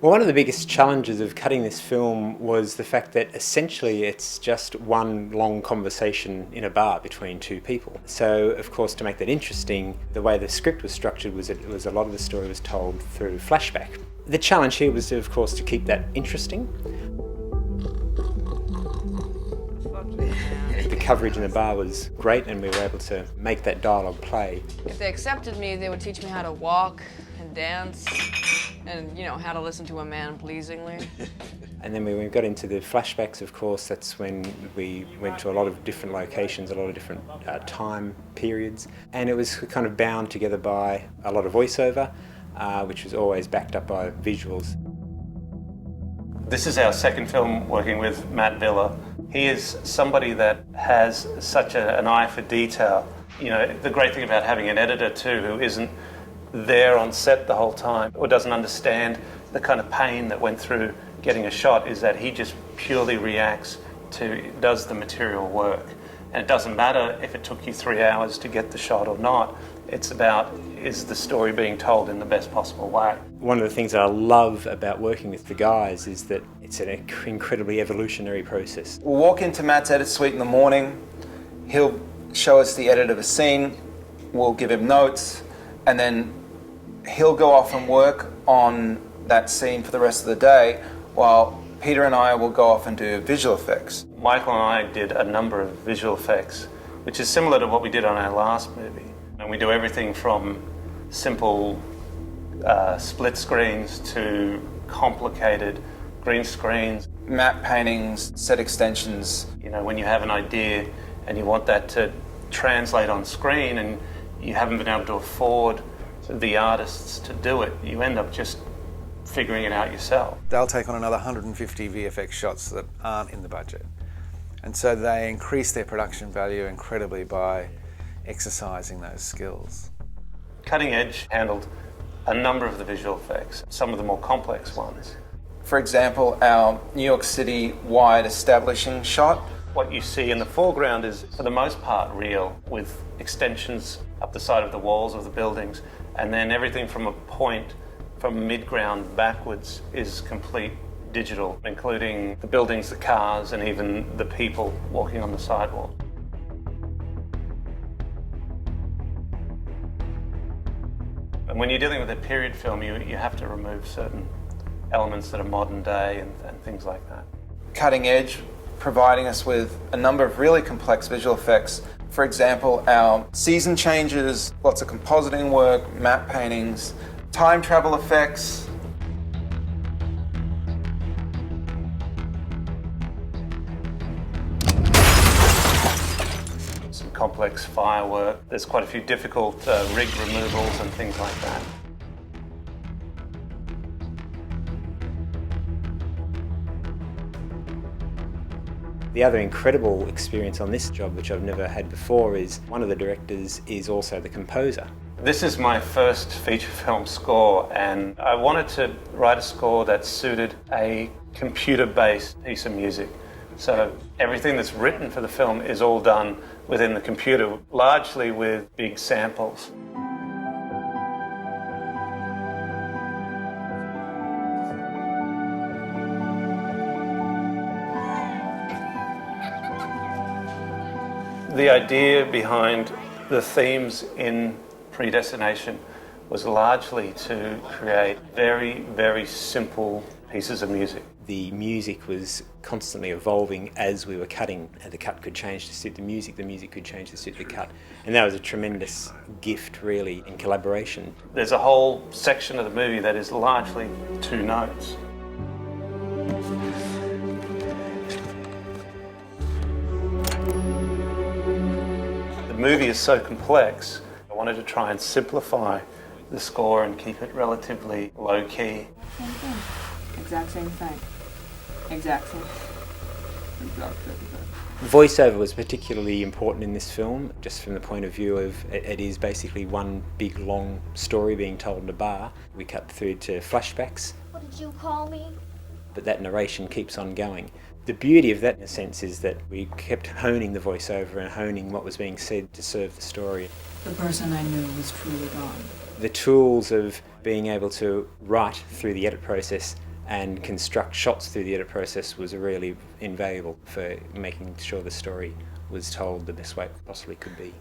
Well, one of the biggest challenges of cutting this film was the fact that essentially it's just one long conversation in a bar between two people. So, of course, to make that interesting, the way the script was structured was a lot of the story was told through flashback. The challenge here was, of course, to keep that interesting. The coverage in the bar was great, and we were able to make that dialogue play. If they accepted me, they would teach me how to walk and dance and, how to listen to a man pleasingly. And then when we got into the flashbacks, of course, that's when we went to a lot of different locations, a lot of different time periods. And it was kind of bound together by a lot of voiceover, which was always backed up by visuals. This is our second film working with Matt Villa. He is somebody that has such an eye for detail. The great thing about having an editor too who isn't there on set the whole time or doesn't understand the kind of pain that went through getting a shot is that he just purely reacts to, does the material work. And it doesn't matter if it took you 3 hours to get the shot or not. It's about, is the story being told in the best possible way? One of the things that I love about working with the guys is that it's an incredibly evolutionary process. We'll walk into Matt's edit suite in the morning, he'll show us the edit of a scene, we'll give him notes, and then he'll go off and work on that scene for the rest of the day, while Peter and I will go off and do visual effects. Michael and I did a number of visual effects, which is similar to what we did on our last movie. And we do everything from simple split screens to complicated green screens. Matte paintings, set extensions. When you have an idea and you want that to translate on screen and you haven't been able to afford the artists to do it, you end up just figuring it out yourself. They'll take on another 150 VFX shots that aren't in the budget. And so they increase their production value incredibly by exercising those skills. Cutting Edge handled a number of the visual effects, some of the more complex ones. For example, our New York City wide establishing shot. What you see in the foreground is, for the most part, real, with extensions up the side of the walls of the buildings, and then everything from a point from mid-ground backwards is complete digital, including the buildings, the cars, and even the people walking on the sidewalk. And when you're dealing with a period film, you have to remove certain elements that are modern day and things like that. Cutting Edge, providing us with a number of really complex visual effects. For example, our season changes, lots of compositing work, matte paintings, time travel effects. Some complex firework. There's quite a few difficult rig removals and things like that. The other incredible experience on this job, which I've never had before, is one of the directors is also the composer. This is my first feature film score, and I wanted to write a score that suited a computer-based piece of music. So everything that's written for the film is all done within the computer, largely with big samples. The idea behind the themes in Predestination was largely to create very, very simple pieces of music. The music was constantly evolving as we were cutting, and the cut could change to suit the music could change to suit the cut. And that was a tremendous gift, really, in collaboration. There's a whole section of the movie that is largely 2 notes. The movie is so complex, I wanted to try and simplify the score and keep it relatively low-key. Same thing. Exact same thing. Exact same. Exact same thing. Voiceover was particularly important in this film, just from the point of view of it is basically one big long story being told in a bar. We cut through to flashbacks. What did you call me? But that narration keeps on going. The beauty of that, in a sense, is that we kept honing the voiceover and honing what was being said to serve the story. The person I knew was truly gone. The tools of being able to write through the edit process and construct shots through the edit process was really invaluable for making sure the story was told the best way it possibly could be.